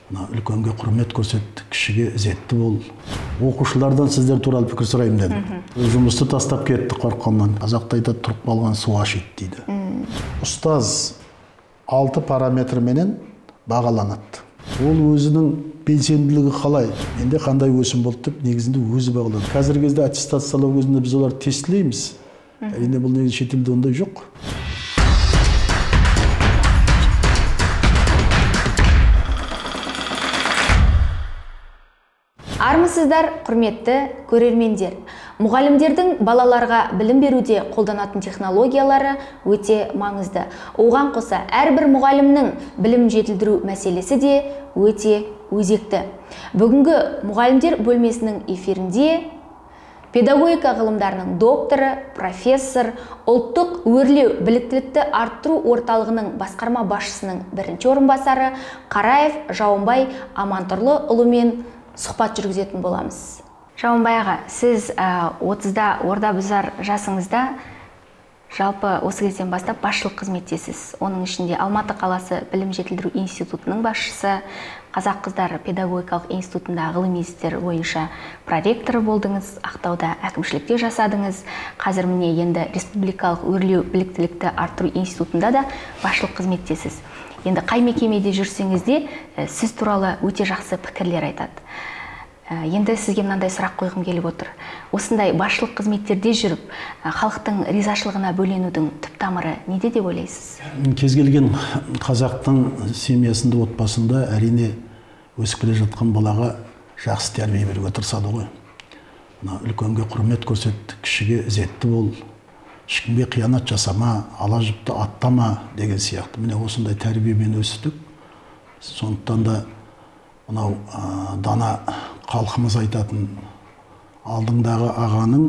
Үлкенге құрмет көрсет, кішіге ізетті бол. Оқушылардан сіздер туралы пікір сұрайым дедім. Жұмысты тастап кетті қорыққаннан. Қазақта айтады, тұрып қалған су ашиды дейді. Ұстаз 6 параметрменен бағаланады. Ол өзінің белсенділігі қалай, менде қандай өсім болды деп негізінде өзі бағаланады. Қазіргі кезде аттестациялау кезінде біз олар тестілейміз. Әрине бұл негізі шетелде ондай жоқ. Армысыздар, құрметті көрермендер. Мұғалімдердің балаларға білім беруде қолданатын технологиялары өте маңызды. Оған қоса әрбір мұғалімнің білім жетілдіру мәселесі де өте өзекті. Бүгінгі мұғалімдер бөлмесінің эфирінде педагогика ғылымдарының докторы, профессор, ұлттық өрлеу біліктілікті арттыру орталығының басқарма басшысының бірінші орынбасары Қараев Жауынбай Амантұрлы ұлымен сұхбат жүргізетін боламыз. Жауынбай аға, сіз 30-да орда бұзар жасыңызда жалпы осы кезден бастап басшылық қызметтесіз. Оның ішінде Алматы қаласы білім жетілдіру институтының басшысы, Қазақ қыздар педагогикалық институтында ғылыми істер бойынша проректоры болдыңыз, Ақтауда әкімшілікте жасадыңыз. Қазір міне енді республикалық өрлеу біліктілікті арттыру институтында да басшылық қызметтесіз. Енді қай мекемеде жүрсеңіз де сіз туралы өте жақсы пікірлер айтады. Енді сізге мынандай сұрақ қойғым келіп отыр. Осындай басшылық қызметтерде жүріп, халықтың ризашылығына бөленудің түп тамыры неде деп ойлайсыз? Кез келген қазақтың семьясында, отбасында әрине өсіп келе жатқан балаға жақсы тәрбие беруге тырысады ғой. Үлкенге құрмет көрсет, кішіге ізетті бол, ешкімге қиянат жасама, ала жіпті аттама деген сияқты. Міне осындай тәрбиемен өстік. Сондықтан да мынау дана халқымыз айтатын алдыңдағы ағаның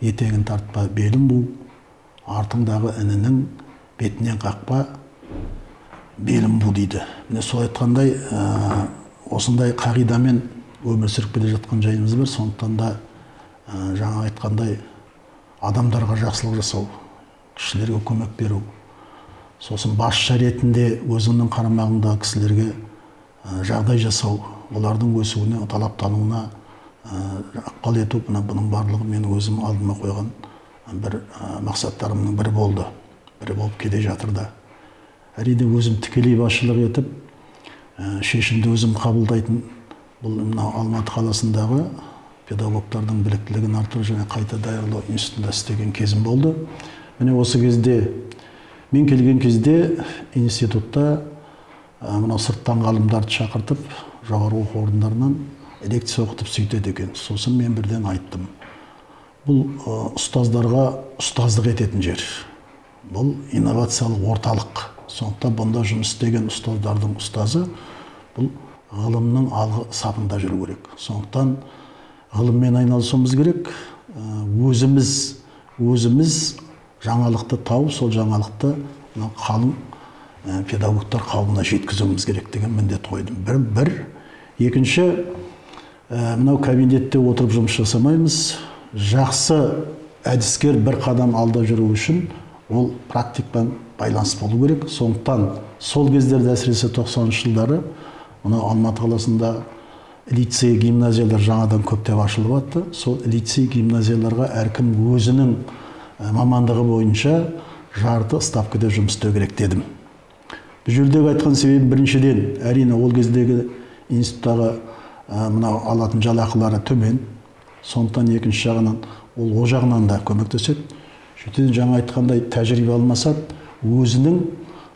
етегін тартпа, белін бу, артыңдағы інінің бетінен қақпа, белін бу дейді. Міне сол айтқандай осындай қағидамен өмір сүріп келе жатқан жайымыз бар. Сондықтан да жаңа айтқандай адамдарға жақсылық жасау, кішілерге көмек беру, сосын басшы ретінде өзінің қарамағындағы кісілерге жағдай жасау, олардың өсуіне, талаптануына ықпал ету, бұның барлығы мен өзім алдыма қойған бір мақсаттарымның бірі болды. Бірі болып келе жатырда. Әрине өзім тікелей басшылық етіп, шешімді өзім қабылдайтын бұл Алматы қаласындағы педагогтардың біліктілігін арттыру және қайта даярлау институтында істеген кезім болды. Міне осы кезде, мен келген кезде институтта мынау сырттан ғалымдарды шақыртып, жоғары оқу орындарынан лекция оқытып сөйтеді екен. Сосын мен бірден айттым. Бұл ұстаздарға ұстаздық ететін жер. Бұл инновациялық орталық. Сондықтан бұнда жұмыс істеген ұстаздардың ұстазы бұл ғылымның алғы сапында жүру керек. Сондықтан ғылыммен айналысуымыз керек. Өзіміз жаңалықты тауып, сол жаңалықты қалың педагогтар қауымына жеткізуіміз керек деген міндет қойдым. Бір. Екінші, мынау кабинетте отырып жұмыс жасамаймыз. Жақсы әдіскер бір қадам алда жүру үшін ол практикпен байланыс болу керек. Сондықтан сол кездерде әсіресе 90-шы жылдары мынау Алматы қаласында лицей, гимназиялар жаңадан көптеп ашылып жатты. Сол лицей, гимназияларға әркім өзінің мамандығы бойынша жарты ставкада жұмыс істеу керек дедім. Бұл жердегі айтқан себебім біріншіден, әрине ол кездегі институттағы мынау алатын жалақылары төмен. Сондықтан екінші жағынан ол жағынан да көмектеседі. Жетеден жаңа айтқандай тәжірибе алмаса, өзінің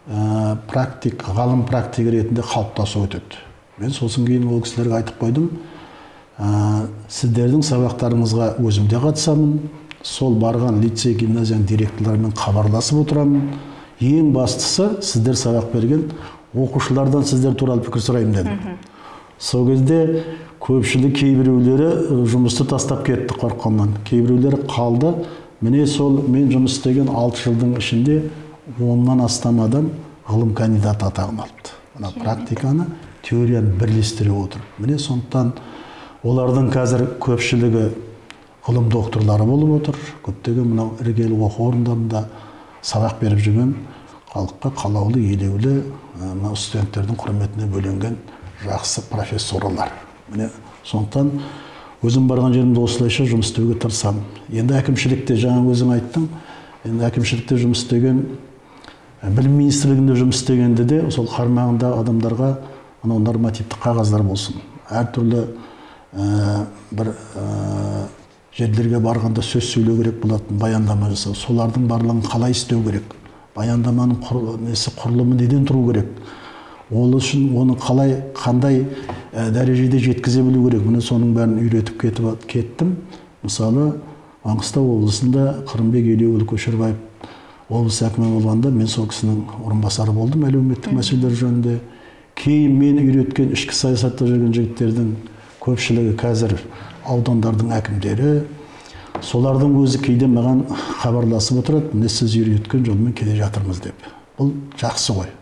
ғалым практик ретінде қалыптасу өтеді. Мен сосын кейін ол кісілерге айтып қойдым, сіздердің сабақтарыңызға өзімде қатысамын, сол барған лицей, гимназияның директорларымен хабарласып отырамын. Ең бастысы, сіздер сабақ берген оқушылардан сіздер туралы пікір сұрайым дедім. Сол кезде көпшілік кейбіреулері жұмысты тастап кетті қорыққаннан. Кейбіреулері қалды. Міне сол мен жұмыс істеген 6 жылдың ішінде 10-нан астам адам ғылым кандидаты атағын алыпты. Мына практиканы, теорияны бірлестіре отырып. Міне сондықтан олардың қазір көпшілігі ғылым докторлары болып отыр. Көптеген мынау іргелі оқу орындарында сабақ беріп жүрген халыққа қалаулы, елеулі студенттердің құрметіне бөленген жақсы профессорлар. Міне сондықтан өзім барған жерімде осылайша жұмыс істеуге тырысамын. Енді әкімшілікте, жаңа өзің айттың, енді әкімшілікте жұмыс істеген, білім министрлігінде жұмыс істегенде де сол қармағында адамдарға анау нормативтік қағаздар болсын. Әртүрлі бір жерлерге барғанда сөз сөйлеу керек болатын, баяндама жасау. Солардың барлығын қалай істеу керек? Баяндаманың құрылымы неден тұру керек? Ол үшін оны қандай дәрежеде жеткізе білу керек? Міне соның бәрін үйретіп кеттім. Мысалы, Маңғыстау облысында Қырымбек Елеуұлы Көшербаев облыс әкімі болғанда мен сол кісінің орынбасары болдым әлеуметтік мәселелер жөнінде. Кейін мен үйреткен ішкі саясатта жүрген жігіттердің көпшілігі қазір аудандардың әкімдері. Солардың өзі кейде маған хабарласып отырады, міне сіз үйреткен жолмен келе жатырмыз деп. Бұл жақсы ғой.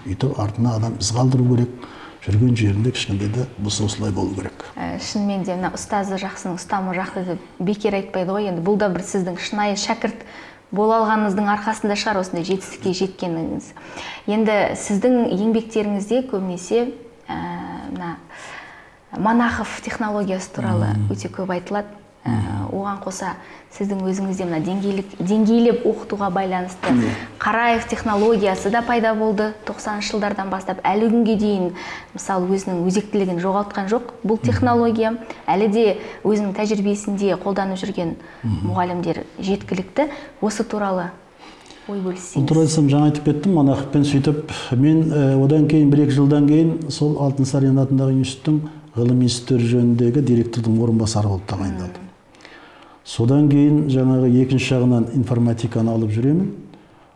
Үйтіп артына адам із қалдыру керек. Жүрген жерінде кішкенде осылай болу керек. Шынымен де мына ұстазы жақсының ұстамы жақсы деп бекер айтпайды ғой. Енді бұл да бір сіздің шынайы шәкірт бола алғаныңыздың арқасында шығар осындай жетістікке жеткеніңіз. Енді сіздің еңбектеріңізде көбінесе Монахов технологиясы туралы өте көп айтылады. Оған қоса сіздің өзіңізде мына деңгейлеп оқытуға байланысты Қараев технологиясы да пайда болды 90-шы жылдардан бастап әлі күнге дейін. Мысалы, өзінің өзектілігін жоғалтқан жоқ бұл технология. Әлі де өзінің тәжірибесінде қолданып жүрген мұғалімдер жеткілікті. Осы туралы ой бөліссеңіз. Бұл туралы жаңа айтып кеттім, Монаховпен сөйтіп. Мен одан кейін 1-2 жылдан кейін сол Алтынсарин атындағы институттың ғылым институттары жөніндегі директордың орынбасары болып тағайындалдым. Содан кейін жаңағы екінші жағынан информатиканы алып жүремін.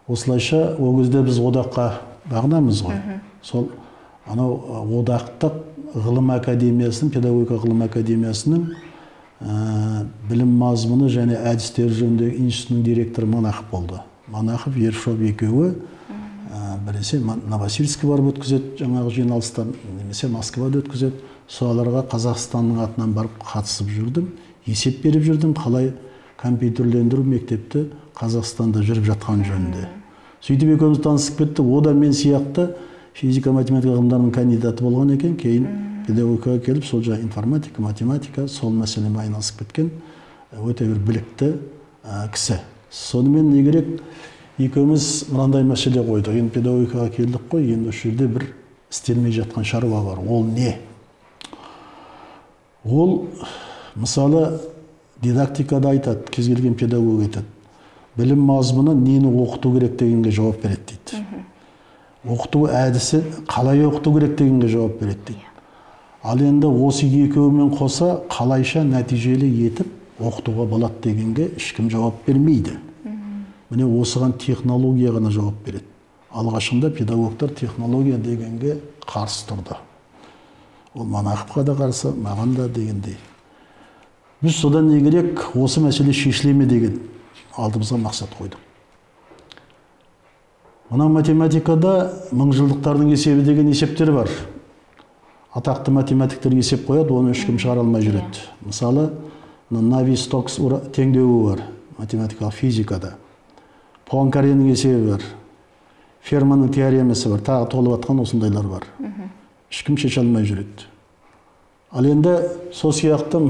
Осылайша ол кезде біз одаққа бағынамыз ғой. Сол анау одақтық ғылым академиясының, педагогика ғылым академиясының білім мазмұны және әдістері жөніндегі институттың директоры Монахов болды. Монахов, Ершов екеуі біресе Новосибирскке барып өткізеді, жаңағы жиналыстан, немесе Москвада өткізеді. Соларға Қазақстанның атынан барып қатысып жүрдім. Есеп беріп жүрдім, қалай компьютерлендіру мектепті Қазақстанда жүріп жатқан жөнінде. Сөйтіп екеуміз танысып кеттік. О да мен сияқты физика, математика ғылымдарының кандидаты болған екен. Кейін педагогикаға келіп, сол жаңа информатика, математика, сол мәселемен айналысып кеткен өте бір білікті кісі. Сонымен не керек? Екеуміз мынандай мәселе қойдық. Енді педагогикаға келдік қой, енді осы жерде бір істелмей жатқан шаруа бар. Ол не? Ол мысалы дидактикада айтады, кез келген педагог айтады. Білім мазмұны нені оқыту керек дегенге жауап береді дейді. Оқыту әдісі қалай оқыту керек дегенге жауап береді дейді. Ал енді осы екеуімен қоса қалайша нәтижелі етіп оқытуға болады дегенге ешкім жауап бермейді. Міне осыған технология ғана жауап береді. Алғашында педагогтар технология дегенге қарсы тұрды. Ол Монаховқа да қарсы, маған да дегендей. Біз содан не керек, осы мәселе шешілеме деген алдымызға мақсат қойдық. Мына математикада мыңжылдықтардың есебі деген есептер бар. Атақты математиктер есеп қояды, оны ешкім шығара алмай жүреді. Мысалы, Нави-Стокс теңдеуі бар математикалық физикада. Пуанкаренің есебі бар. Ферманың теоремасы бар, тағы толып атқан осындайлар бар. Ешкім шеше алмай жүреді. Ал енді сол сияқты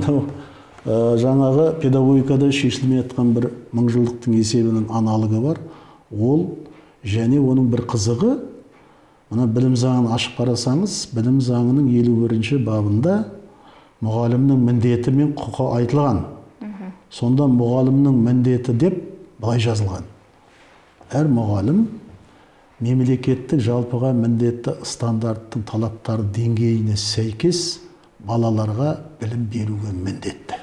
жаңағы педагогикада шешілмей жатқан бір мыңжылдықтың есебінің аналогы бар. Ол және оның бір қызығы, мына білім заңын ашып қарасаңыз, білім заңының 51-ші бабында мұғалімнің міндеті мен құқы айтылған. Сонда мұғалімнің міндеті деп былай жазылған. Әр мұғалім мемлекеттік жалпыға міндетті стандарттың талаптары деңгейіне сәйкес балаларға білім беруге міндетті.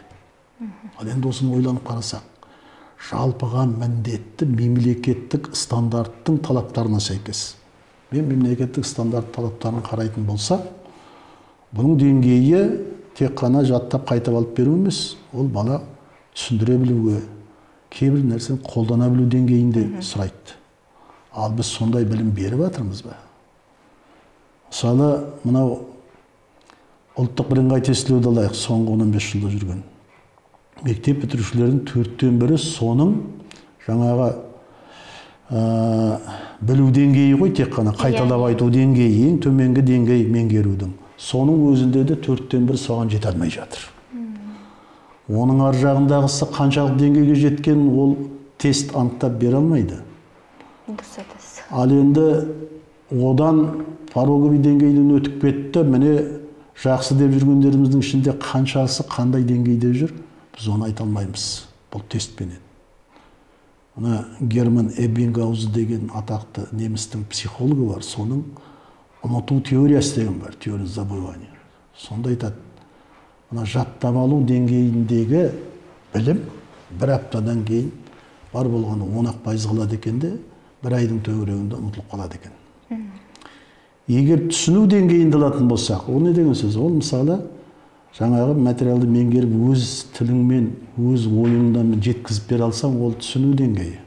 Ал енді осыны ойланып қарасақ, жалпыға міндетті мемлекеттік стандарттың талаптарына сәйкес. Мен мемлекеттік стандарт талаптарын қарайтын болсақ, бұның деңгейі тек қана жаттап қайтып алып беру емес, ол бала түсіндіре білуге, кейбір нәрсені қолдана білу деңгейінде сұрайды. Ал біз сондай білім беріп жатырмыз ба? Мысалы, мынау ұлттық бірыңғай тестілеуді алайық, соңғы 15 жылда жүрген. Мектеп бітірушілердің 4-тен бірі соның жаңағы білу деңгейі ғой, тек қана қайталап айту деңгейі, ең төменгі деңгей меңгерудің. соның өзінде де 4-тен 1 соған жете алмай жатыр. Оның ар жағындағысы қаншалық деңгейге жеткен, ол тест анықтап бере алмайды. Ал енді одан пороговый деңгейден өтіп кетті, міне жақсы деп жүргендеріміздің ішінде қаншасы қандай деңгейде жүр, біз оны айта алмаймыз бұл тестпенен. Мына Герман Эббингауз деген атақты немістің психологы бар, соның ұмыту теориясы деген бар, теория забывания. Сонда айтады, мына жаттап алу деңгейіндегі білім бір аптадан кейін бар болғаны 10% қалады екен де, бір айдың төңірегінде ұмытылып қалады екен. Егер түсіну деңгейінде алатын болсақ, ол не деген сөз? Ол мысалы жаңағы материалды меңгеріп өз тіліңмен, өз ойыңдан жеткізіп бере алсаң, ол түсіну деңгейі.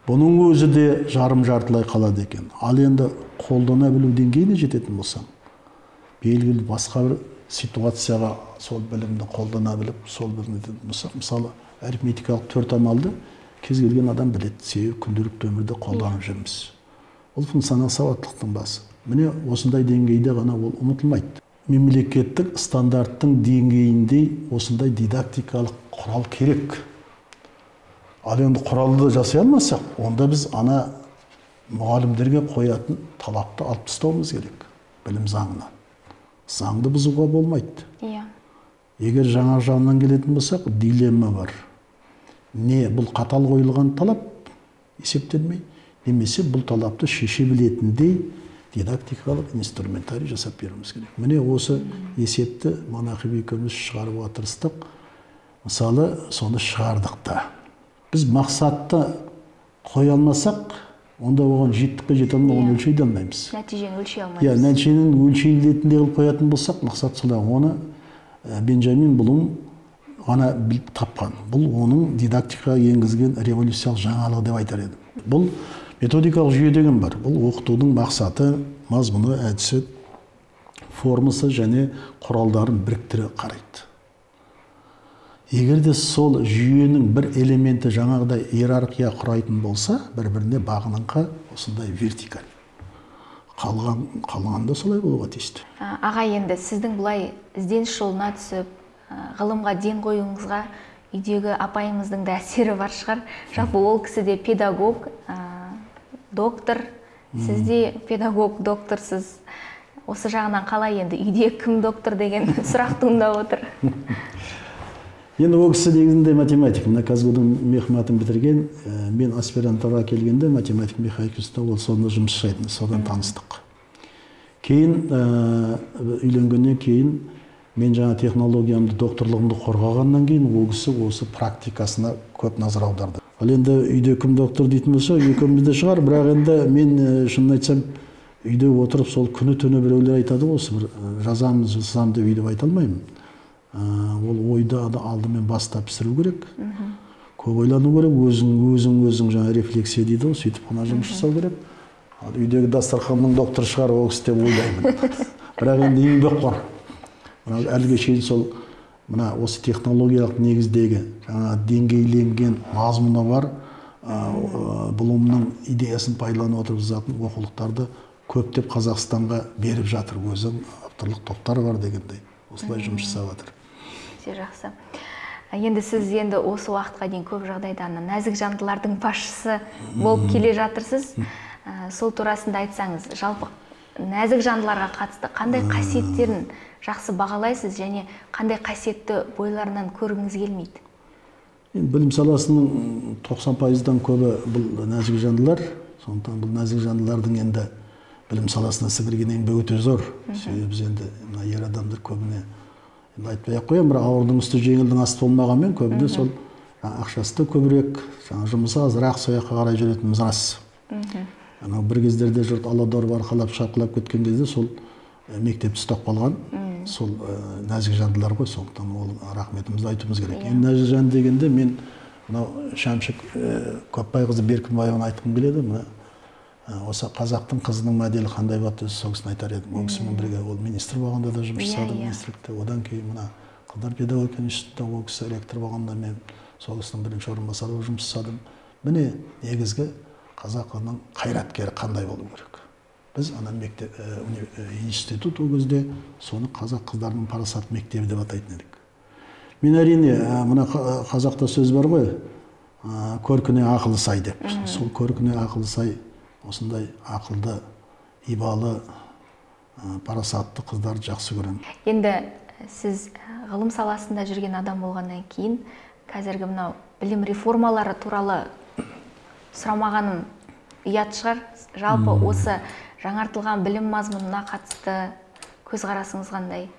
Бұның өзі де жарым-жартылай қалады екен. Ал енді қолдана білу деңгейіне жететін болсаң, белгілі басқа бір ситуацияға сол білімді қолдана біліп, сол білімді болсақ, мысалы арифметикалық 4 амалды кез келген адам біледі, себебі күнделікті өмірде қолданып жүрміз. Ол функционал сауаттылықтың басы. Міне осындай деңгейде ғана ол ұмытылмайды. Мемлекеттік стандарттың деңгейіндей осындай дидактикалық құрал керек. Ал енді құралды жасай алмасақ, онда біз ана мұғалімдерге қоятын талапты алып тастауымыз керек. Білім заңынан. Заңды бұзуға болмайды. Егер жаңа жағынан келетін болсақ, дилемма бар. Не бұл қатал қойылған талап есептелмей, немесе бұл талапты шеше білетіндей дидактикалық инструментарий жасап беруіміз керек. Міне осы есепті Манахиби екеуміз шығаруға тырыстық. Мысалы, соны шығардық та. Біз мақсатты қоя алмасақ, онда оған жеттікке жете алмай, оны өлшей алмаймыз. Нәтижені өлшей алмаймыз. Нәтиженің өлшейлетіндей қылып қоятын болсақ, мақсат солай. Оны Бенджамин Блум ғана біліп тапқан. Бұл оның дидактикаға енгізген революциялық жаңалық деп айтар едім. Бұл методикалық жүйе деген бар. Бұл оқытудың мақсаты, мазмұны, әдісі, формасы және құралдарын біріктіре қарайды. Егер де сол жүйенің бір элементі жаңағыдай иерархия құрайтын болса, бір-біріне бағыныңқы осындай вертикаль. Қалғанда солай болуға тиісті. Аға, енді сіздің бұлай ізденіс жолына түсіп, ғылымға ден қоюыңызға үйдегі апайымыздың да әсері бар шығар. Жалпы ол кісі де педагог, доктор, сіз де педагог, докторсыз. Осы жағынан қалай енді үйде кім доктор деген сұрақ туындап отыр. Енді ол кісі негізінде математик. Мына Казгудың мехматын бітірген, мен аспирантураға келгенде математик механикасында ол сонда жұмыс жасайтын, содан таныстық. Кейін үйленгеннен кейін мен жаңа технологиямды, докторлығымды қорғағаннан кейін ол кісі осы практикасына көп назар аударды. Ал енді үйде кім доктор дейтін болса, екеумізде шығар, бірақ енді мен шынын айтсам, үйде отырып сол күні-түні біреулер айтады, осы бір жазамыз деп үйде айта алмаймын. Ол ойды алдымен баста пісіру керек. Көп ойлану керек, өзің жаңа рефлексия дейді, сөйтіп қана жұмыс жасау керек. Үйдегі дастарханның доктор шығар, ол кісі деп ойлаймын. Бірақ енді еңбек қор. Әліге шейін сол осы технологиялық негіздегі жаңа деңгейленген мазмұны бар Блумның идеясын пайдаланып отырып жазатын оқулықтарды көптеп Қазақстанға беріп жатыр. Өзің авторлық топтар бар дегендей. Осылай жұмыс жасап жатыр. Жақсы. Енді сіз енді осы уақытқа дейін көп жағдайда нәзік жандылардың басшысы болып келе жатырсыз. Сол турасында айтсаңыз, жалпы нәзік жандыларға қатысты қандай қасиеттерін жақсы бағалайсыз және қандай қасиетті бойларынан көргіңіз келмейді? Білім саласының 90%-дан көбі бұл нәзік жандылар. Сондықтан бұл нәзік жандылардың енді білім саласына сіңірген еңбегі өте зор. Себебі біз енді ер адамдар көбіне айтпай ақ қоямын, бірақ ауырдың үсті жеңілдің асты болмағанмен көбінде сол ақшасы көбірек, жұмысы азырақ сояққа қарай жүретініміз рас. Бір кездерде жұрт аладор арқалап шапқылап кеткен кезде сол мектепті ұстап қалған, сол нәзік жандылар ғой, сондықтан ол рахметімізді айтуымыз керек. Енді нәзік жанды дегенде мен мынау Шәмшік Көпбайқызы Беркінбаеваны айтқым келеді. Осы қазақтың қызының моделі қандай болады, сол кісіні айтар едім. Ол кісімен бірге ол министр болғанда да жұмыс жасадым, министрлікте. Одан кейін мына Қыздар педагогика институтында ол кісі ректор болғанда мен сол кісінің бірінші орынбасары болып жұмыс жасадым. Міне негізгі қазақының қайраткері қандай болу керек. Біз ана институт ол кезде соны қазақ қыздарының парасат мектебі деп атайтын едік. Мен әрине мына қазақта сөз бар ғой, көркіне ақылы сай деп. Сол көркіне ақылы сай осындай ақылды, ибалы, парасатты қыздарды жақсы көремін. Енді сіз ғылым саласында жүрген адам болғаннан кейін, қазіргі мынау білім реформалары туралы сұрамағаным ұят шығар. Жалпы осы жаңартылған білім мазмұнына қатысты көзқарасыңыз қандай?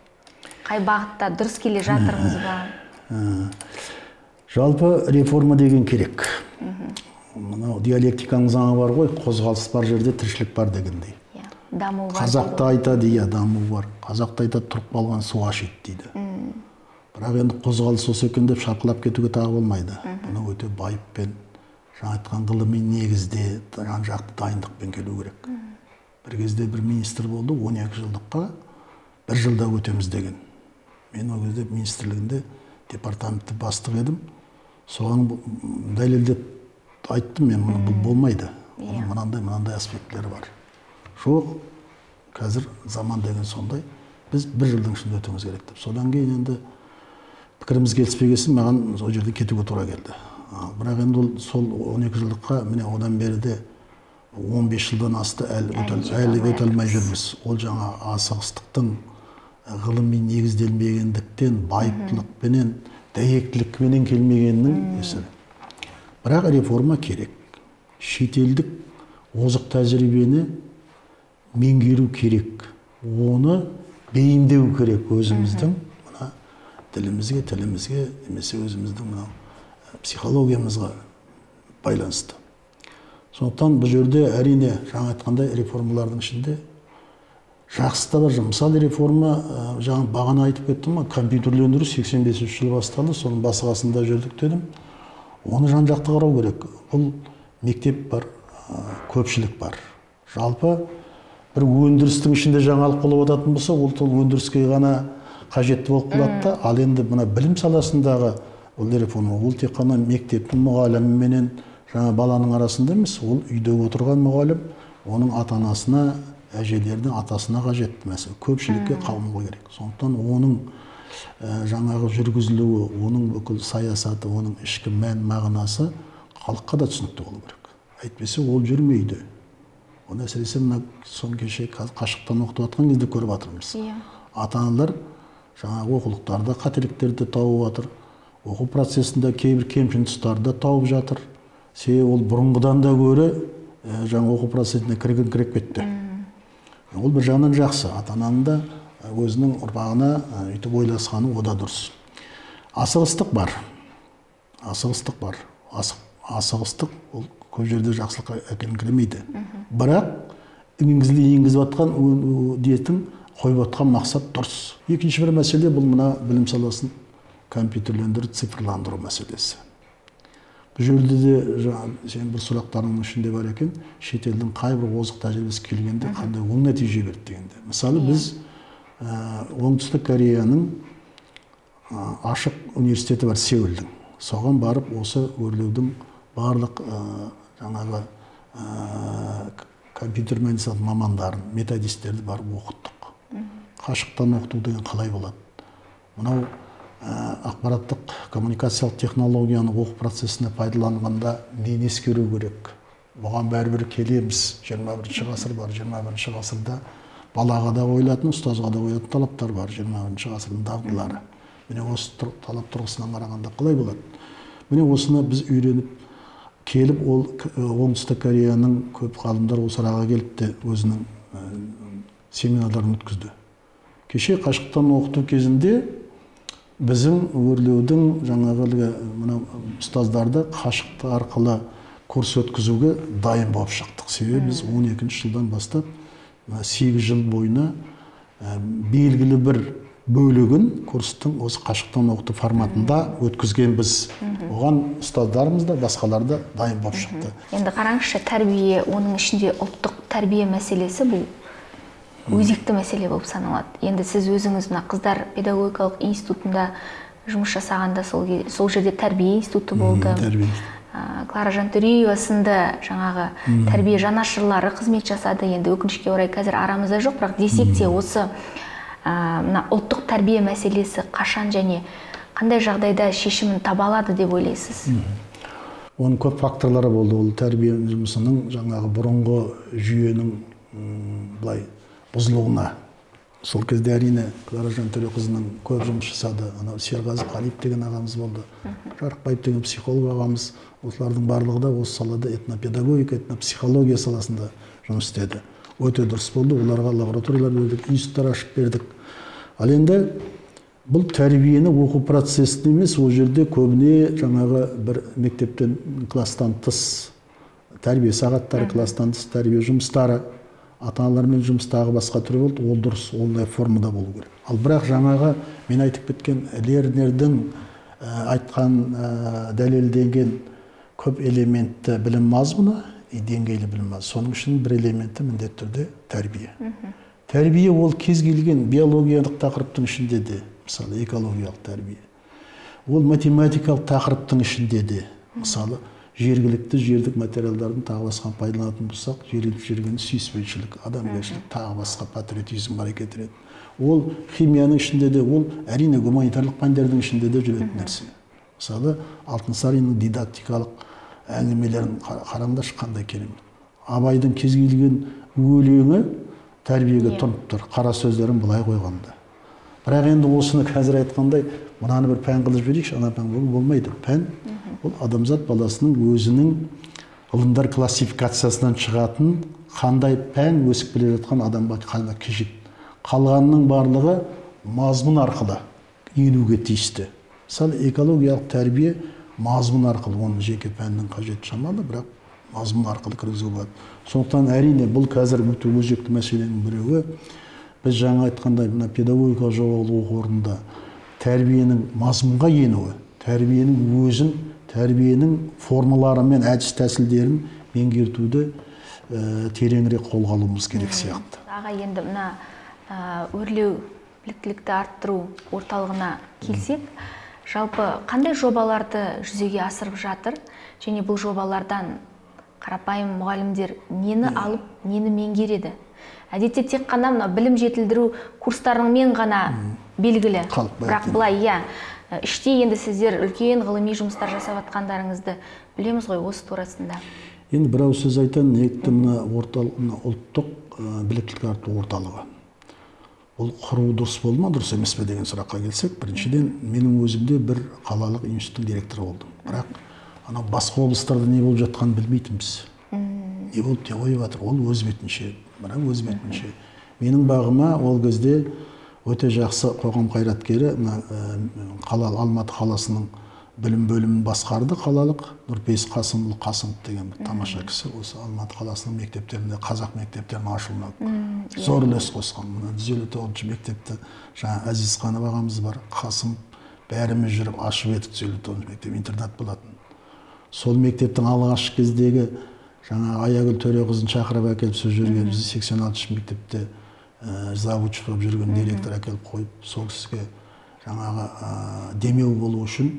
Қай бағытта дұрыс келе жатырмыз ба? Жалпы реформа деген керек. Мынау диалектиканың заңы бар ғой, қозғалыс бар жерде тіршілік бар дегендей. Даму бар. Қазақта айтады, даму бар. Қазақта айтады, тұрып қалған су ашиды дейді. Бірақ енді қозғалыс осы екен деп шарқылап кетуге тағы болмайды. Бұны өте байыппен, жаңа айтқан ғылыми негізде, жан-жақты дайындықпен келу керек. Бір кезде бір министр болды, 12 жылдыққа 1 жылда өтеміз деген. Мен ол кезде министрлігінде департаментті бастық едім. Соған дәлелдеп айттым мен, бұл болмайды. Мынандай аспекттері бар. Жоқ, қазір заман деген сондай. Біз 1 жылдың ішінде өтуіміз керек деп. Содан кейін енді пікіріміз келіспегесін маған ол жерде кетуге тура келді. Бірақ енді сол 12 жылдыққа міне одан бері де 15 жылдан асты әлі өте алмай жүрміз. Ол жаңа асығыстықтың ғылыми негізделмегендіктен, байыптылықпенен, дәйектілікпенен келмегеннің есері. Бірақ реформа керек. Шетелдік озық тәжірибені меңгеру керек. Оны бейімдеу керек өзіміздің тілімізге, немесе өзіміздің психологиямызға байланысты. Сондықтан бұл жерде әрине жаңа айтқандай реформалардың ішінде жақсы да бар. Мысалы реформа, жаңа бағана айтып кеттім, компьютерлендіру 85 жыл басталды, соның басқасында жүрдік дедім. Оны жан-жақты қарау керек. Бұл мектеп бар, көпшілік бар. Жалпы бір өндірістің ішінде жаңалық болып жататын болса, ол өндіріске ғана қажетті болып қалады да, ал енді мына білім саласындағы ол реформа, ол тек қана мектептің мұғалімі менен жаңа баланың арасында емес, ол үйде отырған мұғалім, оның ата-анасына, әжелердің атасына қажетті мәселе, көпшілікке қауымға керек. Сондықтан оның жаңағы жүргізілуі, оның бүкіл саясаты, оның ішкі мән мағынасы халыққа да түсінікті болу керек. Әйтпесе ол жүрмейді. Оны әсіресе мына сон кеше қашықтан оқытып жатқан кезде көріп жатырмыз. Ата-аналар жаңағы оқулықтарда қателіктерді тауып жатыр. Оқу процесінде кейбір кемшін тұстарды тауып жатыр. Себебі ол бұрынғыдан да гөрі жаңа оқу процесіне кіріп кетті. Ол бір жағынан жақсы. Ата-ананың да өзінің ұрпағына үйтіп ойласқаны о да дұрыс. Асығыстық бар. Асығыстық ол көп жерде жақсылыққа әкеліңкіремейді. Бірақ енгізіп жатқан диетің қойып жатқан мақсат дұрыс. Екінші бір мәселе бұл мына білім саласын компьютерлендіру, цифрландыру мәселесі. Бұл жерде де сен бір сұрақтарының ішінде бар екен, шетелдің қай бір озық тәжірибесі келгенде қандай оң нәтиже берді дегенде. Мысалы біз Оңтүстік Кореяның ашық университеті бар, Сеулдің. Соған барып осы өрлеудің барлық жаңағы компьютер мәдениет мамандарын, методистерді барып оқыттық. Қашықтан оқыту деген қалай болады? Мынау ақпараттық коммуникациялық технологияны оқу процесіне пайдаланғанда нені ескеру керек? Бұған бәрібір келеміз. 21 ғасыр бар. 21 ғасырда балаға да қойылатын, ұстазға да қойылатын талаптар бар. 21 ғасырдың дағдылары. Міне осы талап тұрғысынан қарағанда қалай болады? Міне осыны біз үйреніп келіп, ол Оңтүстік Кореяның көп ғалымдар осы араға келіп те өзінің семинарларын өткізді. Кеше қашықтан оқыту кезінде біздің өрлеудің жаңағы ұстаздарды қашықты арқылы курс өткізуге дайын болып шықтық. Себебі біз 12 жылдан бастап 8 жыл бойына белгілі бір бөлігін курстың осы қашықтан оқыту форматында өткізген біз. Оған ұстаздарымыз да, басқалар да дайын болып шықты. Енді қараңызшы, тәрбие, оның ішінде ұлттық тәрбие мәселесі бұл өзекті мәселе болып саналады. Енді сіз өзіңіз қыздар педагогикалық институтында жұмыс жасағанда сол жерде тәрбие институты болды. Клара Жантөреева сынды жаңағы тәрбие жанашырлары қызмет жасады. Енді өкінішке орай қазір арамызда жоқ, бірақ десек те осы мына ұлттық тәрбие мәселесі қашан және қандай жағдайда шешімін таба алады деп ойлайсыз? Оның көп факторлары болды. Ол тәрбие жұмысының жаңағы бұрынғы жүйенің былай бұзылуына. Сол кезде әрине Клара Жантөреқызының көп жұмыс жасады. Анау Серғазы Қалиев деген ағамыз болды. Жарықбаев деген психолог ағамыз. Осылардың барлығы да осы салада этнопедагогика, этнопсихология саласында жұмыс істеді. Өте дұрыс болды. Оларға лабораториялар бердік, институттар ашып бердік. Ал енді бұл тәрбиені оқу процесінде емес, ол жерде көбіне жаңағы бір мектептен класстан тыс тәрбие сағаттары, класстан тыс тәрбие жұмыстары, ата-аналармен жұмыстағы басқа түрі болды. Ол дұрыс, ондай формада болу керек. Ал бірақ жаңағы мен айтып кеткен Лернердің айтқан дәлелденген көп элементті білім мазмұны, деңгейлі білім мазмұны. Соның үшін бір элементі міндетті түрде тәрбие. Тәрбие ол кез келген биологиялық тақырыптың ішінде де, мысалы экологиялық тәрбие. Ол математикалық тақырыптың ішінде де, мысалы жергілікті жердік материалдардың тағы басқа пайдаланатын болсақ, жерген сүйіспеншілік, адамгершілік, тағы басқа патриотизм әрекет етеді. Ол химияның ішінде де, ол әрине гуманитарлық пәндердің ішінде де жүретін нәрсе. Мысалы Алтынсаринның дидактикалық әңгімелерін қараңдаршы, қандай керемет. Абайдың кез келген өлеңі тәрбиеге тұнып тұр, қара сөздерін былай қойғанда. Бірақ енді осыны қазір айтқандай, мынаны бір пән қылып жіберейікші, ана пән болмайды. Пән ол адамзат баласының өзінің ғылымдар классификациясынан шығатын қандай пән өсіп келе жатқан адамға қандай қажет. Қалғанның барлығы мазмұн арқылы енуге тиісті. Мысалы экологиялық тәрбие мазмұн арқылы, оның жеке пәннің қажеті шамалы, бірақ мазмұн арқылы кіргізуге болады. Сондықтан әрине бұл қазір өте өзекті мәселенің біреуі. Біз жаңа айтқандай мына педагогика жоғары оқу орнында тәрбиенің мазмұнға енуі, тәрбиенің өзін, тәрбиенің формалары мен әдіс тәсілдерін меңгертуді тереңірек қолға алуымыз керек сияқты. Аға, енді мына өрлеу біліктілікті арттыру орталығына келсек, жалпы қандай жобаларды жүзеге асырып жатыр, және бұл жобалардан қарапайым мұғалімдер нені алып, нені меңгереді? Әдетте тек қана білім жетілдіру курстарымен ғана белгілі. Бірақ бұлай, іште енді сіздер үлкен ғылыми жұмыстар жасап жатқандарыңызды білеміз ғой осы турасында. Енді бір ауыз сөз айтайын, ұлттық біліктілік арттыру орталығы. Ол құру дұрыс болды ма, дұрыс емес пе деген сұраққа келсек, біріншіден менің өзімде бір қалалық институттың директоры болдым. Бірақ анау басқа облыстарда не болып жатқанын білмейтінбіз. Не болып не қойып жатыр, ол өз бетінше, бірақ өз бетінше. Менің бағыма ол кезде өте жақсы қоғам қайраткері, Алматы қаласының білім бөлімін басқарды қалалық, Нұрпейіс Қасымұлы Қасымов деген бір тамаша кісі, осы Алматы қаласының мектептерінде, қазақ мектептерінің ашылуына зор үлес қосқан. 159 мектепті жаңа Әзизханов ағамыз бар, Қасымов, бәріміз жүріп ашып едік. 159 мектеп интернат болатын. Сол мектептің алғашқы кездегі жаңа Аягүл Төреқызын шақырып әкеліп сөз жүрген, 86 мектепте завуч болып жүрген директор әкеліп қойып, сол кісіге жаңағы демеу болу үшін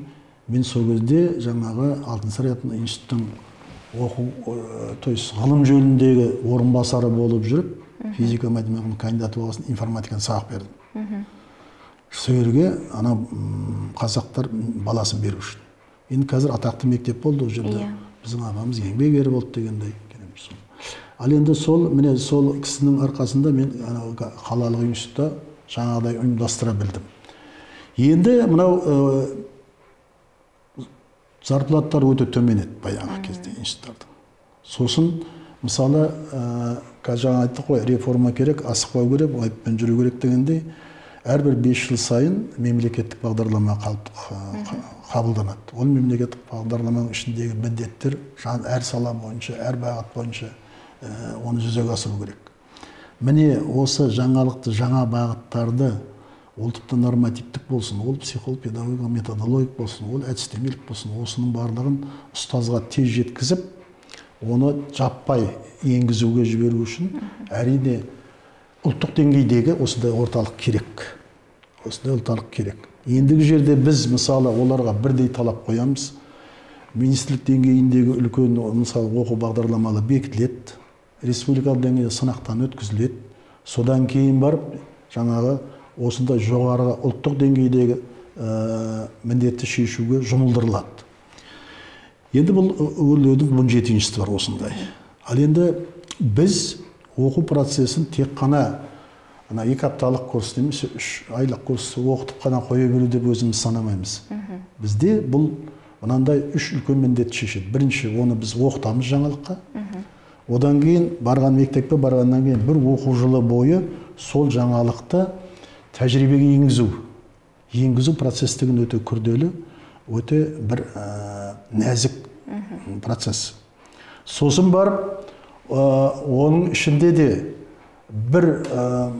мен сол кезде жаңағы Алтынсарин институттың ғылым жөніндегі орынбасары болып жүріп, физика математиканың кандидаты болғасын, информатиканы сабақ бердім. Сол жерге ана қазақтар баласын беру үшін. Енді қазір атақты мектеп болды ол жерде. Біздің ағамыз еңбек ері болды дегендей. Ал енді міне сол кісінің арқасында мен қалалық институтта жаңағыдай ұйымдастыра білдім. Енді мынау зарплаттар өте төмен еді баяғы кезде институттардың. Сосын мысалы жаңа айттық қой, реформа керек, асықпау керек, айыппен жүру керек дегендей, әрбір 5 жыл сайын мемлекеттік бағдарлама қабылданады. Ол мемлекеттік бағдарламаның ішіндегі міндеттер әр сала бойынша, әр бағыт бойынша оны жүзеге асыру керек. Міне осы жаңалықты, жаңа бағыттарды, ол тіпті нормативтік болсын, ол психолог, педагог, методологик болсын, ол әдістемелік болсын, осының барлығын ұстазға тез жеткізіп, оны жаппай енгізуге жіберу үшін әрине ұлттық деңгейдегі осындай орталық керек. Осындай орталық керек. Ендігі жерде біз мысалы оларға бірдей талап қоямыз. министрлік деңгейіндегі үлкен мысалы оқу бағдарламалы бекітіледі, республикалық деңгейде сынақтан өткізіледі, содан кейін барып жаңағы осындай жоғары ұлттық деңгейдегі міндетті шешуге жұмылдырылады. Енді бұл өрлеудің 17-шісі бар осындай. Ал енді біз оқу процесін тек қана 2 апталық курс немесе 3 айлық курс оқытып қана қоя беру деп өзіміз санамаймыз. Бізде бұл мынандай 3 үлкен міндет шешеді. Бірінші, оны біз оқытамыз жаңалыққа. Одан кейін барған мектепке барғаннан кейін бір оқу жылы бойы сол жаңалықты тәжірибеге енгізу процестігін өте күрделі, өте бір нәзік процесс. Сосын барып, оның ішінде де бір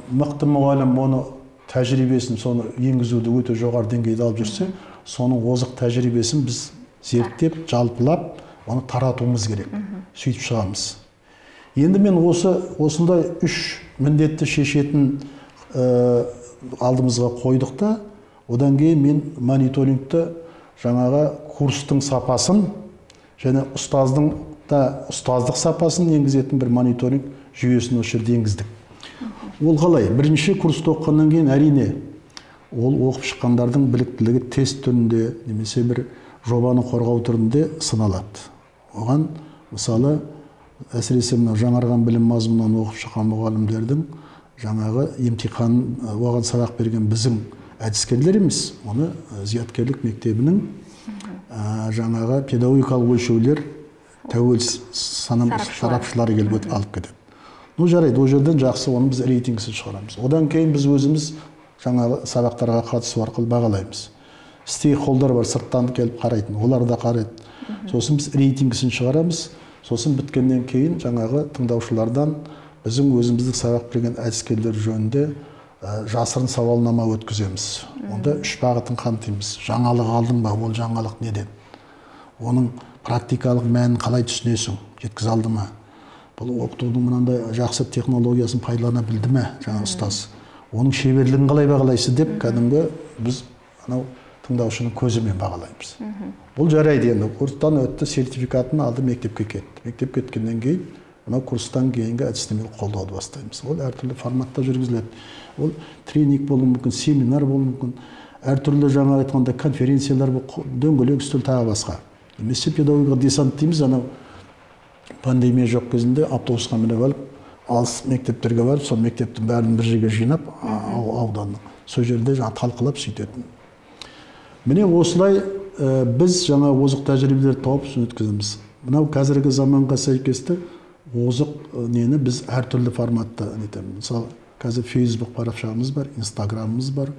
мықты мұғалім оны тәжірибесін, соны енгізуді өте жоғары деңгейде алып жүрсе, соның озық тәжірибесін біз зерттеп, жалпылап, оны таратуымыз керек. Сөйтіп шығамыз. Енді мен осындай 3 міндетті шешетін алдымызға қойдық та, одан кейін мен мониторингті жаңағы курстың сапасын және ұстаздық сапасын енгізетін бір мониторинг жүйесін осы жерде енгіздік. Ол қалай? Бірінші курсты оқығаннан кейін әрине ол оқып шыққандардың біліктілігі тест түрінде немесе бір жобаны қорғау түрінде сыналады. Оған мысалы әсіресе жаңарған білім мазмұнынан оқып шыққан мұғалімдердің жаңағы емтихан оған сабақ берген біздің әдіскерлер емес, оны зияткерлік мектебінің жаңағы педагогикалық өлшеулер тәуелсіз сарапшылары келіп алып кетеді. Жарайды, ол жерден жақсы, оны біз рейтингісін шығарамыз. Одан кейін біз өзіміз жаңағы сабақтарға қатысу арқылы бағалаймыз. Стейкхолдер бар, сырттан келіп қарайтын, олар да қарайды. Сосын біз рейтингісін шығарамыз. Сосын біткеннен кейін жаңағы тыңдаушылардан біздің өзіміздің сабақ берген әдіскерлер жөнінде жасырын сауалнама өткіземіз. Онда 3 бағытын қамтимыз. Жаңалық алдың ба, ол жаңалық неден? Оның практикалық мәнін қалай түсінесің? Жеткізе алды ма? Бұл оқытудың мынандай жақсы технологиясын пайдалана білді ме жаңа ұстаз? Оның шеберлігін қалай бағалайсыз деп кәдімгі біз тыңдаушының көзімен бағалаймыз. Бұл жарайды енді. Курстан өтті, сертификатын алды, мектепке кетті. Мектеп кеткеннен кейін курстан кейінгі әдістемелік қолдауды бастаймыз. Ол әртүрлі форматта жүргізіледі. Ол тренинг болуы мүмкін, семинар болуы мүмкін, әртүрлі жаңа айтқанда конференциялар, дөңгелек үстел тағы басқа. Немесе педагогикалық десант дейміз, пандемия жоқ кезінде автобусқа мініп алып, алыс мектептерге барып, сол мектептің бәрін бір жерге жинап, ауданның сол жерде талқылап сөйтетін. Міне осылай біз жаңа озық тәжірибелерді тауып өткіземіз. Мынау қазіргі заманға сәйкесті озық нені біз әртүрлі форматта нетеміз. Мысалы, қазір Facebook парақшамыз бар, Instagram'ымыз бар.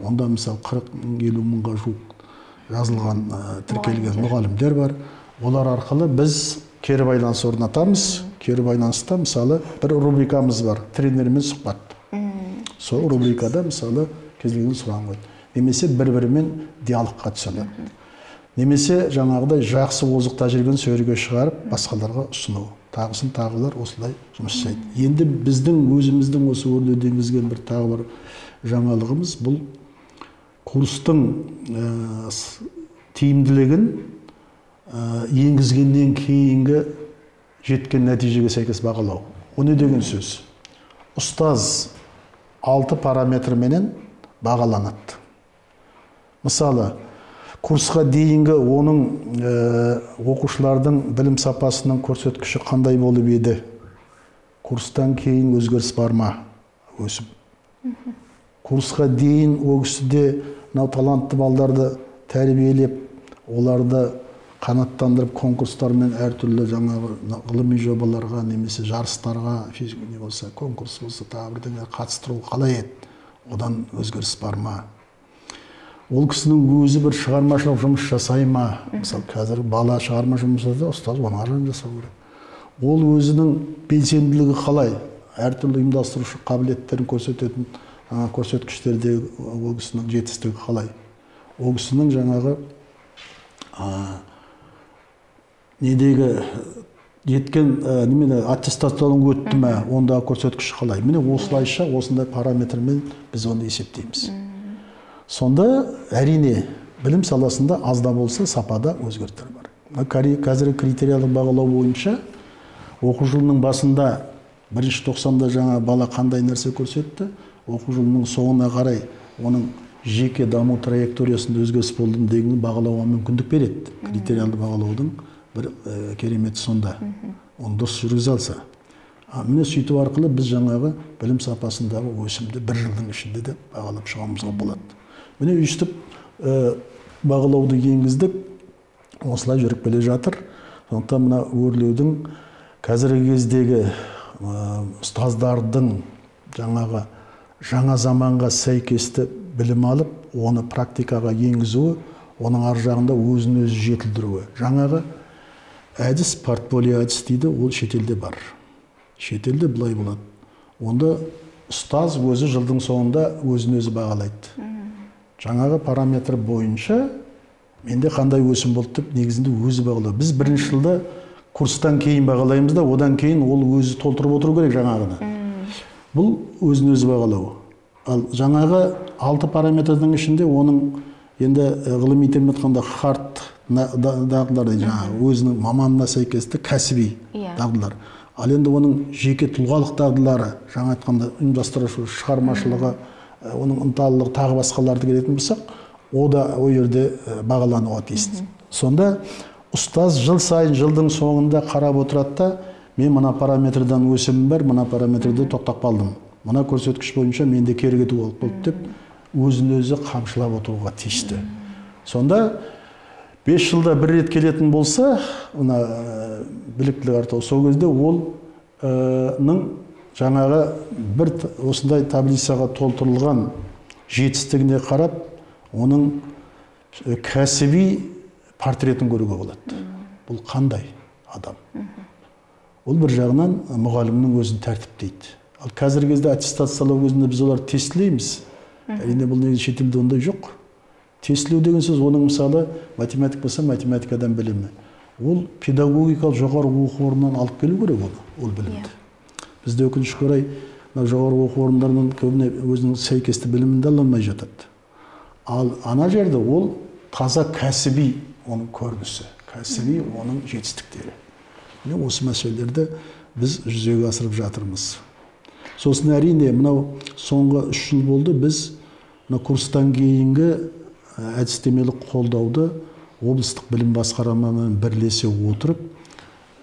Онда мысалы 40-50 мыңға жуық жазылған тіркелген мұғалімдер бар. Олар арқылы біз кері байланыс орнатамыз. Кері байланыста мысалы бір рубрикамыз бар, тренермен сұхбат. Сол рубрикада мысалы кез келген сұрағын қойды. Немесе бір-бірімен диалогқа түседі. Немесе жаңағыдай жақсы озық тәжірибені сөреге шығарып, басқаларға ұсыну. Тағысын тағылар осылай жұмыс жасайды. Енді біздің өзіміздің осы өрлеуде енгізген бір тағы бір жаңалығымыз бұл курстың тиімділігін енгізгеннен кейінгі жеткен нәтижеге сәйкес бағалау. O ne деген сөз? Ұстаз 6 параметрменен бағаланады. Мысалы, курсқа дейінгі оның оқушылардың білім сапасының көрсеткіші қандай болып еді? Курстан кейін өзгеріс бар ма? Өсіп. Курсқа дейін о кісіде талантты балдарды тәрбиелеп, оларды қанаттандырып конкурстармен әртүрлі жаңағы ғылыми жобаларға немесе жарыстарға, не болса, конкурс болса, тағы бірдеңе қатыстыру қалай еді? Одан өзгеріс бар ма? Ол кісінің өзі бір шығармашылық жұмыс жасай ма? Мысалы, қазір бала шығарма жұмыс жасайды, ұстаз оны аржан жасау керек. Ол өзінің белсенділігі қалай? Әртүрлі ұйымдастырушы қабілеттерін көрсететін көрсеткіштерде ол кісінің жетістігі қалай? Ол кісінің жаңағы недегі жеткен аттестациядан өтті ме, ондағы көрсеткіші қалай? Міне осылайша осындай параметрмен біз оны есептейміз. Сонда әрине білім саласында аз да болса сапада өзгерістер бар. қазіргі критериялық бағалау бойынша оқу жылының басында бірінші тоқсанда жаңа бала қандай нәрсе көрсетті, оқу жылының соңына қарай оның жеке даму траекториясында өзгеріс болды дегенді бағалауға мүмкіндік береді. Критериялды бағалаудың бір кереметі сонда. Оны дұрыс жүргізе алса. Міне сөйтіп арқылы біз жаңағы білім сапасындағы өсімді бір жылдың ішінде де бағалап шығамызға болады. Міне өйстіп бағалауды енгіздік, осылай жүріп келе жатыр. Сондықтан мына өрлеудің қазіргі кездегі ұстаздардың жаңағы жаңа заманға сәйкесті білім алып, оны практикаға енгізуі, оның ар жағында өзін өзі жетілдіруі. Жаңағы әдіс, портфолио әдіс дейді, ол шетелде бар. Шетелде былай болады. Онда ұстаз өзі жылдың соңында өзін өзі бағалайды. Жаңағы параметр бойынша менде қандай өсім болды деп негізінде өзі бағалау. Біз бірінші жылда курстан кейін бағалаймыз да, одан кейін ол өзі толтырып отыру керек жаңағыны. Бұл өзін өзі бағалау. Ал жаңағы 6 параметрдің ішінде оның енді ғылыми термин айтқанда хард дағдылар, жаңағы өзінің маманына сәйкесті кәсіби дағдылар. Ал енді оның жеке тұлғалық дағдылары, жаңа айтқанда ұйымдастырушы, шығармашылығы, оның ынталылығы тағы басқаларды келетін болсақ, о жерде бағалануға тиіс. Сонда ұстаз жыл сайын жылдың соңында қарап отырады да, мен мына параметрдан өсімім бар, мына параметрде тоқтап қалдым. Мына көрсеткіш бойынша менде кері кету болды деп өзін өзі қамшылап отыруға тиісті. Сонда 5 жылда бір рет келетін болса, мына біліктілік артау, сол кезде олның жаңағы бір осындай таблицаға толтырылған жетістігіне қарап, оның кәсіби портретін көруге болады. Бұл қандай адам? Ол бір жағынан мұғалімнің өзін тәртіптейді. Ал қазіргі кезде аттестациялау кезінде біз олар тестілейміз. Әрине бұл негізі шетелде ондай жоқ. Тестілеу деген сөз, оның мысалы математик болса математикадан білімі. Ол педагогикалық жоғары оқу орнынан алып келу керек ол білімді. Бізде өкінішке орай жоғары оқу орындарынан көбіне өзінің сәйкесті білімінде ала алмай жатады. Ал ана жерде ол таза кәсіби оның көрінісі, кәсіби оның жетістіктері. Осы мәселелерді біз жүзеге асырып жатырмыз. Сосын әрине, мынау соңғы 3 жыл болды, біз курстан кейінгі әдістемелік қолдауды облыстық білім басқармамен бірлесе отырып,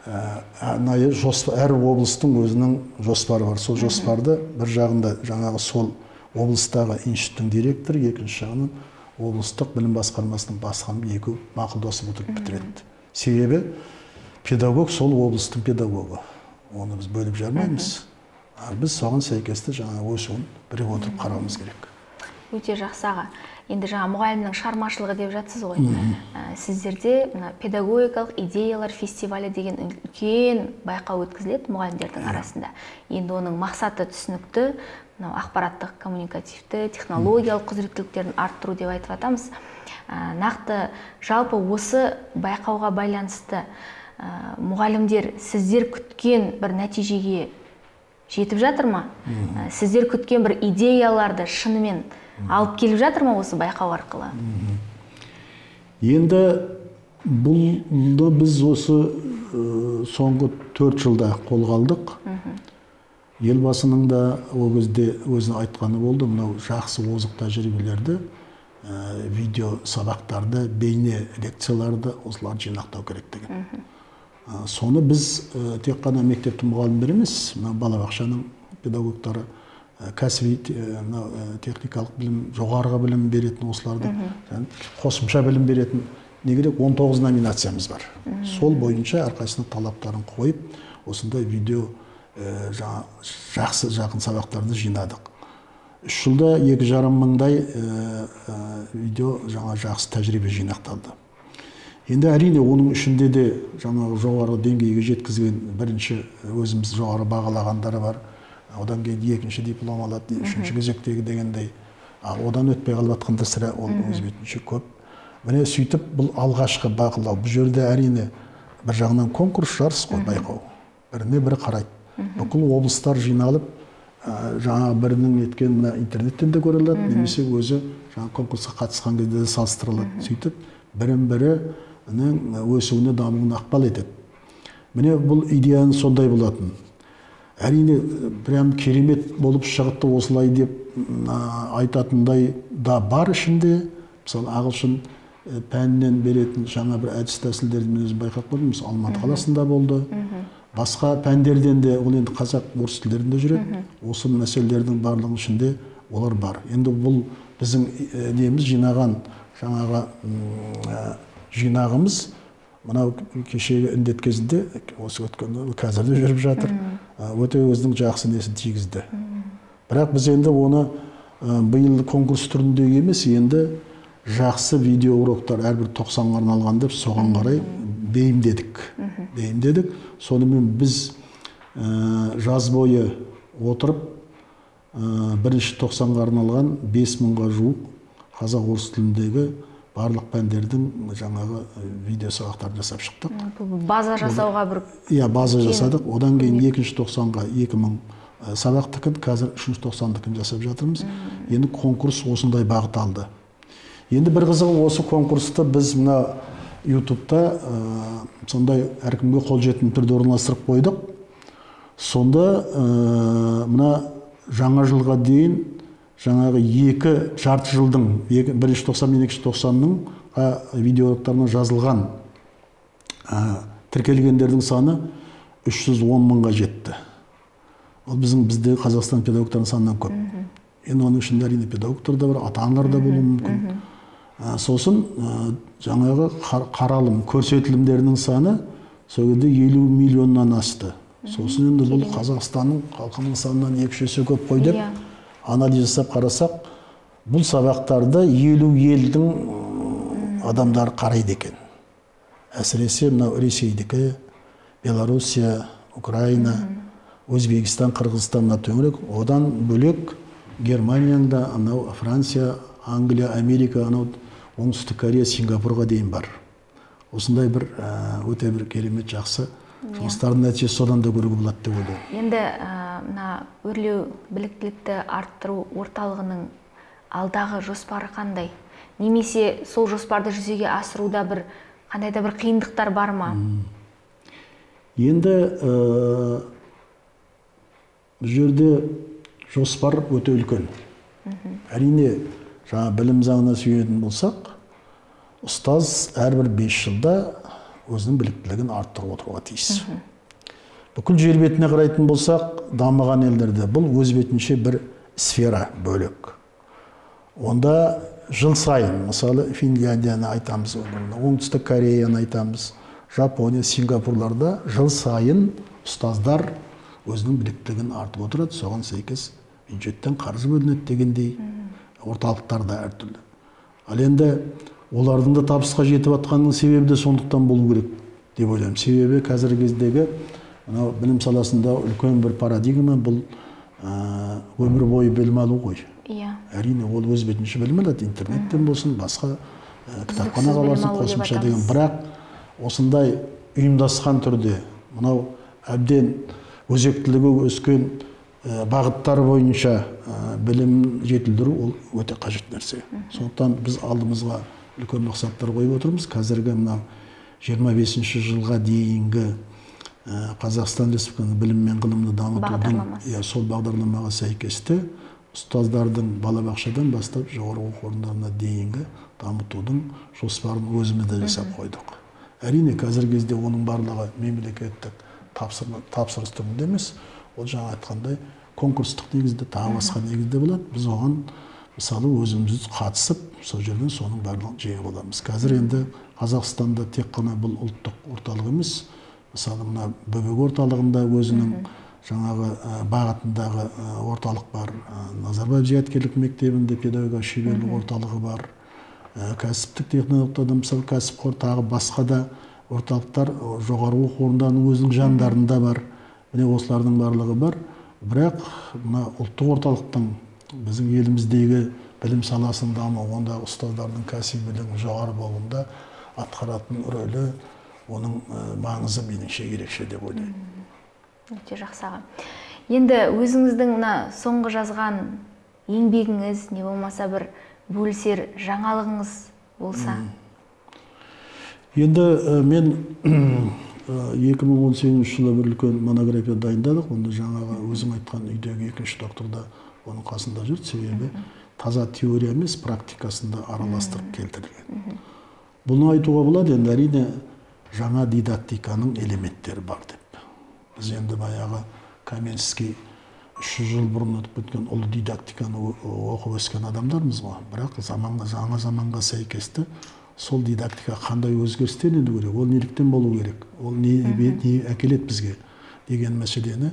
әр облыстың өзінің жоспары бар. Сол жоспарды бір жағында жаңағы сол облыстағы институттың директоры, екінші жағынан облыстық білім басқармасының басқармасы екеуі мақұлдасып отырып бітіреді. Себебі педагог сол облыстың педагогы. Оны біз бөліп жармаймыз. Біз соған сәйкесті жаңа өсуін бірге отырып қарауымыз керек. Өте жақсы аға. Енді жаңа мұғалімнің шығармашылығы деп жатсыз ғой. Сіздерде педагогикалық идеялар фестивалі деген үлкен байқау өткізіледі мұғалімдердің арасында. Енді оның мақсаты түсінікті, ақпараттық, коммуникативті, технологиялық құзыреттіліктерін арттыру деп айтып жатамыз. Нақты жалпы осы байқауға байланысты мұғалімдер сіздер күткен бір нәтижеге жетіп жатыр ма? Сіздер күткен бір идеяларды шынымен алып келіп жатыр ма осы байқау арқылы? Енді бұлды біз осы соңғы 4 жылда қолға алдық. Елбасының да ол кезде өзі айтқаны болды, мынау жақсы озық тәжірибелерді, видео сабақтарды, бейне лекцияларды осыларды жинақтау керек деген. Соны біз тек қана мектептің мұғалімдері емес, балабақшаның педагогтары, кәсіби техникалық білім, жоғарғы білім беретін осыларды, қосымша білім беретін, не керек 19 номинациямыз бар. Сол бойынша әрқайсының талаптарын қойып, осындай видео жақсы жақын сабақтарды жинадық. 3 жылда 2,5 мыңдай видео жақсы тәжірибе жинақталды. Енді әрине оның ішінде де жаңағы жоғары деңгейге жеткізген бірінші өзіміз жоғары бағалағандары бар. Одан кейін екінші диплом алады, үшінші кезектегі дегендей. Одан өтпей қалып жатқанда сірә ол өз бетінше көп. Міне сөйтіп бұл алғашқы бақылау. Бұл жерде әрине бір жағынан конкурс, жарыс қой, байқау. Біріне бірі қарайды. Бүкіл облыстар жиналып, жаңа бірінің еткен интернеттен де көріледі, немесе өзі жаңа конкурсқа қатысқан кезде де салыстырылады. Сөйтіп бірін бірі өсуіне, дамуына ықпал етеді. Міне бұл идеяны сондай болатын. Әрине прям керемет болып шығыпты осылай деп айтатындай да бар ішінде. Мысалы ағылшын пәнінен беретін жаңа бір әдіс тәсілдерді мен өзім байқап көрдім. Мысалы Алматы қаласында болды. Басқа пәндерден де, ол енді қазақ, орыс тілдерінде жүреді. Осы мәселелердің барлығының ішінде олар бар. Енді бұл біздің неміз жинаған жаңағы жинағымыз мынау кешегі індет кезінде, осы өткенде қазір де жүріп жатыр. Өте өзінің жақсы несін тигізді. Бірақ біз енді оны биыл конкурс түрінде емес, енді жақсы видео уроктар әрбір 90-ға арналған деп соған қарай бейімдедік. Сонымен біз жаз бойы отырып бірінші 90-ға арналған 5000-ға жуық қазақ орыс тіліндегі барлық пәндердің жаңағы видео сабақтарын жасап шықтық. База жасауға бір... Иә, база жасадық. Одан кейін екінші 90-ға 2000 сабақтықын, қазір үшінші 90-дықын жасап жатырмыз. Енді конкурс осындай бағыт алды. Енді бір қызығы осы конкурсты біз мына YouTube-та сондай әркімге қолжетімді түрде орналастырып қойдық. Сонда мына жаңа жылға дейін жаңағы жарты жылдың, бірінші 90 мен екінші 90-ның видеороликтарына жазылған тіркелгендердің саны 310 мыңға жетті. Ол біздегі Қазақстан педагогтарының санынан көп. Енді оның ішінде әрине педагогтар да бар, ата-аналар да болуы мүмкін. Сосын жаңағы қаралым, көрсетілімдерінің саны сөйгенде 50 миллионнан асты. Сосын енді бұл Қазақстанның халқының санынан 2 есе көп қой деп анализ жасап қарасақ, бұл сабақтарды 50 елдің адамдары қарайды екен. Әсіресе мынау Ресейдікі, Белоруссия, Украина, Өзбекстан, Қырғызстан төңірек, одан бөлек Германияда, анау Франция, Англия, Америка, анау Оңтүстік Корея, Сингапурға дейін бар. Осындай бір өте бір керемет жақсы жұмыстардың нәтижесі содан да көруге болады деп ойлаймын. Енді мына өрлеу біліктілікті арттыру орталығының алдағы жоспары қандай? Немесе сол жоспарды жүзеге асыруда бір қандай да бір қиындықтар бар ма? Енді бұл жерде жоспар өте үлкен. Әрине, жаңа білім заңына сүйенетін болсақ, ұстаз әрбір 5 жылда өзінің біліктілігін арттырып отыруға тиіс. Бүкіл жер бетіне қарайтын болсақ, дамыған елдерде бұл өз бетінше бір сфера бөлек. Онда жыл сайын, мысалы Финляндияны айтамыз, Оңтүстік Кореяны айтамыз, Жапония, Сингапурларда жыл сайын ұстаздар өзінің біліктілігін артып отырады, соған сәйкес бюджеттен қаржы бөлінеді дегендей, орталықтарда әртүрлі. Ал енді олардың да табысқа жетіп жатқанның себебі де сондықтан болу керек деп ойлаймын. Себебі қазіргі кездегі білім саласында үлкен бір парадигма бұл өмір бойы білім алу ғой. Әрине ол өз бетінше білім алады, интернеттен болсын, басқа кітапханаға барсын, қосымша деген. Бірақ осындай ұйымдасқан түрде мынау әбден өзектілігі өскен бағыттар бойынша білім жетілдіру ол өте қажет нәрсе. Сондықтан біз алдымызға үлкен мақсаттар қойып отырмыз. Қазіргі мына 25 жылға дейінгі Қазақстан Республикасының білім мен ғылымды дамытудың сол бағдарламаға сәйкесте ұстаздардың балабақшадан бастап жоғары оқу орындарына дейінгі дамытудың жоспарын өзімізде жасап қойдық. Әрине қазіргі кезде оның барлығы мемлекеттік тапсырыс түрінде емес, ол жаңа айтқандай конкурстық негізде, тағы басқа негізде болады. Біз оған мысалы өзіміз қатысып, сол жерден соның барлығын жеңіп аламыз. Қазір енді Қазақстанда тек қана бұл ұлттық орталық емес, мысалы мына ББ орталығында өзінің жаңағы бағытындағы орталық бар, Назарбаев зияткерлік мектебінде педагогика шеберлік орталығы бар, кәсіптік технологияда мысалы кәсіпқор, тағы басқа да орталықтар жоғары оқу орындарының өзінің жандарында бар. Міне осылардың барлығы бар. Бірақ мына ұлттық орталықтың біздің еліміздегі білім саласын даму, онда ұстаздардың кәсібилігінің жоғары болуында атқаратын рөлі, оның маңызы меніңше ерекше деп ойлаймын. Өте жақсы аға. Енді өзіңіздің мына соңғы жазған еңбегіңіз, не болмаса бір бөлісер жаңалығыңыз болса? Енді мен 2018 жылы бір үлкен монография дайындадық. Онда жаңағы өзім айтқан үйдегі екінші доктор да оның қасында жүрді. Себебі таза теория емес, практикасында араластырып келтірген. Бұны айтуға болады, енді әрине жаңа дидактиканың элементтері бар деп. Біз енді баяғы Каменский 300 жыл бұрын өтіп кеткен ұлы дидактиканы оқып өскен адамдармыз ғой. Бірақ жаңа заманға сәйкесті сол дидактика қандай өзгерістер ену керек, ол неліктен болу керек, ол не әкеледі бізге деген мәселені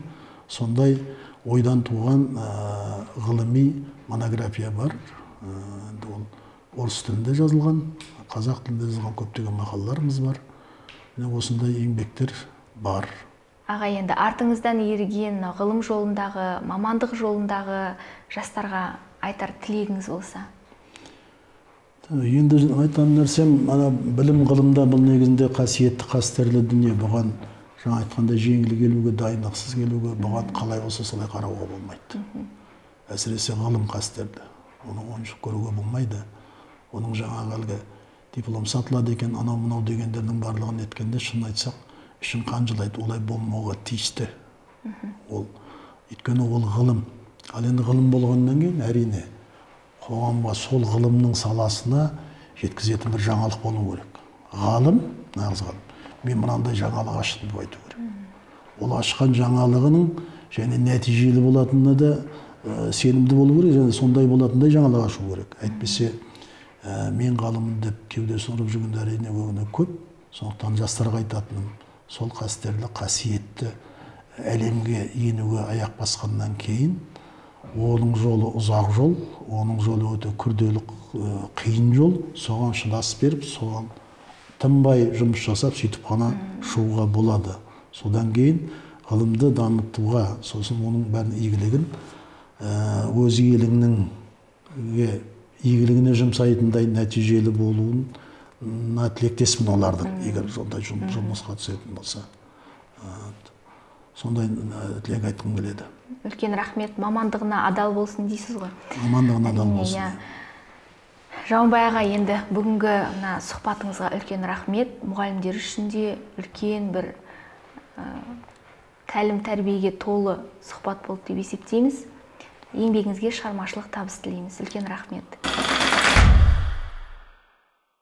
сондай ойдан туған ғылыми монография бар. Ол орыс тілінде жазылған, қазақ тілінде жазылған көптеген мақалаларымыз бар. Осындай еңбектер бар. Аға, енді артыңыздан ерген ғылым жолындағы, мамандық жолындағы жастарға айтар тілегіңіз болса? Енді айтқан нәрсем, білім ғылымда бұл негізінде қасиетті, қастерлі дүние. Бұған жаңа айтқанда жеңіл келуге, дайындықсыз келуге, бұған қалай болса солай қарауға болмайды. Әсіресе ғылым қастерлі. Оны ойыншық көруге болмайды. Оның жаңағы әлгі диплом сатылады екен, анау-мынау дегендердің барлығын еткенде, шын айтсақ, ішін қанжылайды, олай болмауға тиісті. Өйткені ол ғылым. Ал енді ғылым болғаннан кейін әрине қоғамға сол ғылымның саласына жеткізетін бір жаңалық болу керек. Ғалым, нағыз ғалым, мен мынандай жаңалық аштым деп айту керек. Ол ашқан жаңалығының және нәтижелі болатынына да сенімді болу керек, және сондай болатындай жаңалық ашу керек. Әйтпесе мен ғалымын деп кеудесін ұрып жүргендер әрине көп. Сондықтан жастарға айтатыным, сол қастерлі, қасиетті әлемге енуге аяқ басқаннан кейін оның жолы ұзақ жол, оның жолы өте күрделі, қиын жол. Соған шыдас беріп, соған тынбай жұмыс жасап, сөйтіп қана шығуға болады. Содан кейін ғылымды дамытуға, сосын оның бәрін игілігін өз еліңнің игілігіне жұмсайтындай нәтижелі болуына тілектеспін олардың, егер сондай жұмысқа түсетін болса. Сондай тілек айтқым келеді. Үлкен рахмет, мамандығына адал болсын дейсіз ғой. Мамандығына адал болсын. Жауынбай аға, енді бүгінгі сұхбатыңызға үлкен рахмет. Мұғалімдер үшін де үлкен бір тәлім-тәрбиеге толы сұхбат болды деп есептейміз. Еңбегіңізге шығармашылық табыс тілейміз. Үлкен рахмет.